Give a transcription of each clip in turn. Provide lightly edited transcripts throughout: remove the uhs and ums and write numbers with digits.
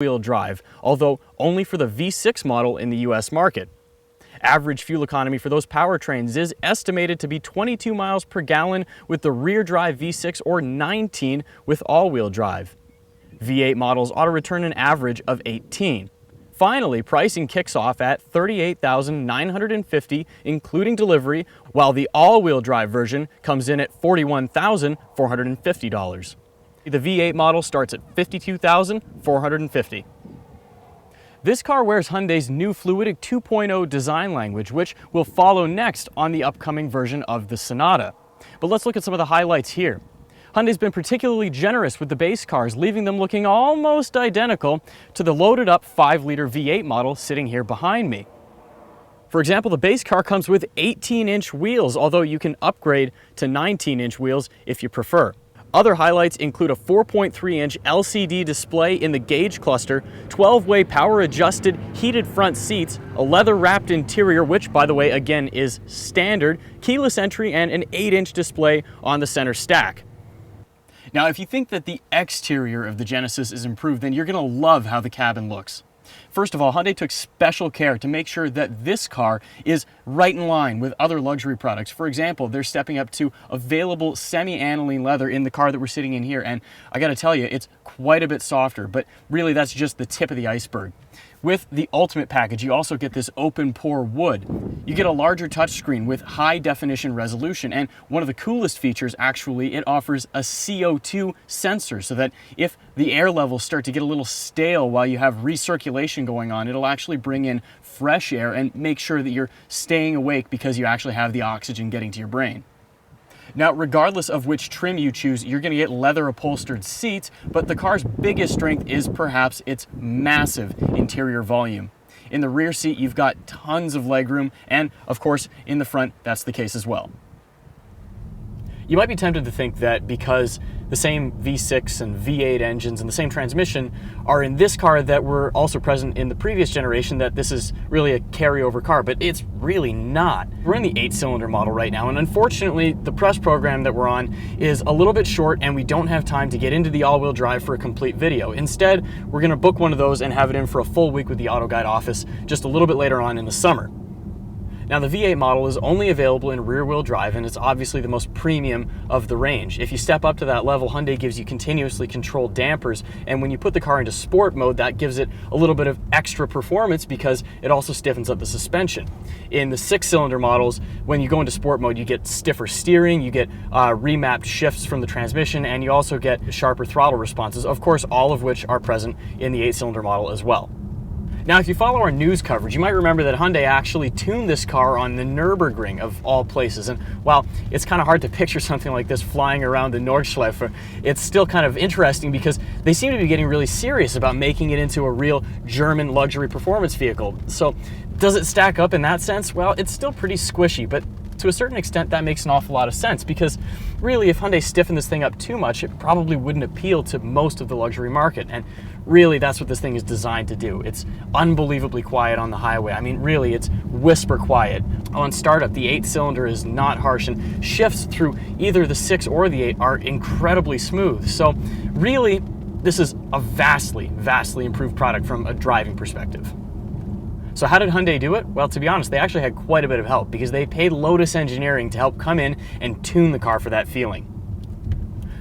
all-wheel drive, although only for the V6 model in the US market. Average fuel economy for those powertrains is estimated to be 22 miles per gallon with the rear-drive V6 or 19 with all-wheel drive. V8 models ought to return an average of 18. Finally, pricing kicks off at $38,950 including delivery, while the all-wheel drive version comes in at $41,450. The V8 model starts at $52,450. This car wears Hyundai's new Fluidic 2.0 design language, which will follow next on the upcoming version of the Sonata. But let's look at some of the highlights here. Hyundai's been particularly generous with the base cars, leaving them looking almost identical to the loaded up 5-liter V8 model sitting here behind me. For example, the base car comes with 18-inch wheels, although you can upgrade to 19-inch wheels if you prefer. Other highlights include a 4.3-inch LCD display in the gauge cluster, 12-way power-adjusted heated front seats, a leather-wrapped interior, which, by the way, again is standard, keyless entry, and an 8-inch display on the center stack. Now, if you think that the exterior of the Genesis is improved, then you're going to love how the cabin looks. First of all, Hyundai took special care to make sure that this car is right in line with other luxury products. For example, they're stepping up to available semi-aniline leather in the car that we're sitting in here, and I gotta tell you, it's quite a bit softer, but really that's just the tip of the iceberg. With the Ultimate package, you also get this open pore wood. You get a larger touchscreen with high definition resolution, and one of the coolest features, actually, it offers a CO2 sensor so that if the air levels start to get a little stale while you have recirculation going on, it'll actually bring in fresh air and make sure that you're staying awake because you actually have the oxygen getting to your brain. Now, regardless of which trim you choose, you're going to get leather upholstered seats, but the car's biggest strength is perhaps its massive interior volume. In the rear seat, you've got tons of legroom, and of course, in the front, that's the case as well. You might be tempted to think that because the same V6 and V8 engines and the same transmission are in this car that were also present in the previous generation, that this is really a carryover car, but it's really not. We're in the 8-cylinder model right now, and unfortunately, the press program that we're on is a little bit short, and we don't have time to get into the all-wheel drive for a complete video. Instead, we're gonna book one of those and have it in for a full week with the Auto Guide office just a little bit later on in the summer. Now, the V8 model is only available in rear-wheel drive, and it's obviously the most premium of the range. If you step up to that level, Hyundai gives you continuously controlled dampers, and when you put the car into sport mode, that gives it a little bit of extra performance because it also stiffens up the suspension. In the 6-cylinder models, when you go into sport mode, you get stiffer steering, you get remapped shifts from the transmission, and you also get sharper throttle responses, of course, all of which are present in the 8-cylinder model as well. Now, if you follow our news coverage, you might remember that Hyundai actually tuned this car on the Nürburgring of all places. And while it's kind of hard to picture something like this flying around the Nordschleife, it's still kind of interesting because they seem to be getting really serious about making it into a real German luxury performance vehicle. So does it stack up in that sense? Well, it's still pretty squishy, but to a certain extent, that makes an awful lot of sense because really, if Hyundai stiffened this thing up too much, it probably wouldn't appeal to most of the luxury market. And really, that's what this thing is designed to do. It's unbelievably quiet on the highway. I mean, really, it's whisper quiet. On startup, the 8-cylinder is not harsh, and shifts through either the 6 or the 8 are incredibly smooth. So really, this is a vastly, vastly improved product from a driving perspective. So how did Hyundai do it? Well, to be honest, they actually had quite a bit of help because they paid Lotus Engineering to help come in and tune the car for that feeling.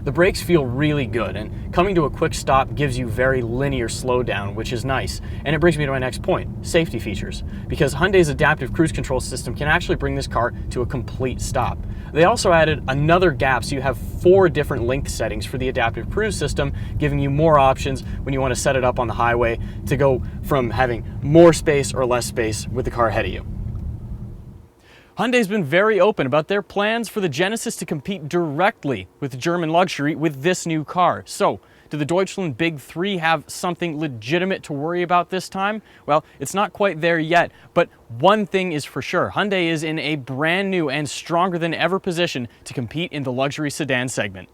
The brakes feel really good, and coming to a quick stop gives you very linear slowdown, which is nice. And it brings me to my next point, safety features. Because Hyundai's adaptive cruise control system can actually bring this car to a complete stop. They also added another gap, so you have 4 different length settings for the adaptive cruise system, giving you more options when you want to set it up on the highway to go from having more space or less space with the car ahead of you. Hyundai's been very open about their plans for the Genesis to compete directly with German luxury with this new car. So, do the Deutschland Big Three have something legitimate to worry about this time? Well, it's not quite there yet, but one thing is for sure. Hyundai is in a brand new and stronger than ever position to compete in the luxury sedan segment.